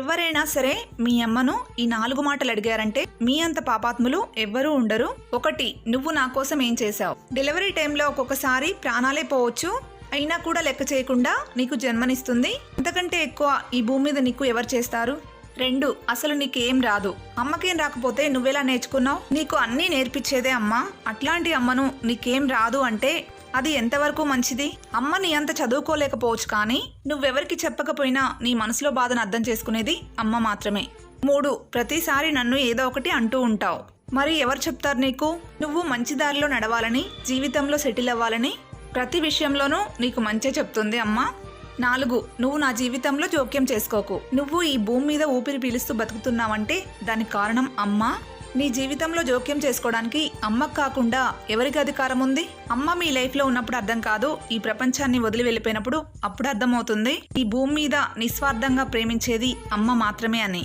ఎవరైనా సరే మీ అమ్మను ఈ 4 మాటలు అడిగారంటే మీ అంత పాపాత్ములు ఎవ్వరూ ఉండరు. 1. నువ్వు నా కోసం ఏం చేశావు? డెలివరీ టైంలో ఒక్కొక్కసారి ప్రాణాలే పోవచ్చు, అయినా కూడా లెక్క చేయకుండా నీకు జన్మనిస్తుంది. అంతకంటే ఎక్కువ ఈ భూమి మీద నీకు ఎవరు చేస్తారు? 2. అసలు నీకేం రాదు. అమ్మకేం రాకపోతే నువ్వెలా నేర్చుకున్నావు? నీకు అన్నీ నేర్పించేదే అమ్మ. అట్లాంటి అమ్మను నీకేం రాదు అంటే అది ఎంతవరకు మంచిది? అమ్మ నీ అంత చదువుకోలేకపోవచ్చు, కానీ నువ్వెవరికి చెప్పకపోయినా నీ మనసులో బాధను అర్థం చేసుకునేది అమ్మ మాత్రమే. 3. ప్రతిసారి నన్ను ఏదో ఒకటి అంటూ ఉంటావు. మరి ఎవరు చెప్తారు నీకు? నువ్వు మంచి దారిలో నడవాలని, జీవితంలో సెటిల్ అవ్వాలని ప్రతి విషయంలోనూ నీకు మంచే చెప్తుంది అమ్మ. 4. నువ్వు నా జీవితంలో జోక్యం చేసుకోకు. నువ్వు ఈ భూమి మీద ఊపిరి పీలుస్తూ బతుకుతున్నావంటే దానికి కారణం అమ్మ. నీ జీవితంలో జోక్యం చేసుకోవడానికి అమ్మకు కాకుండా ఎవరికి అధికారం ఉంది? అమ్మ మీ లైఫ్లో ఉన్నప్పుడు అర్థం కాదు, ఈ ప్రపంచాన్ని వదిలి వెళ్ళిపోయినప్పుడు అప్పుడు అర్థమవుతుంది ఈ భూమి మీద నిస్వార్థంగా ప్రేమించేది అమ్మ మాత్రమే అని.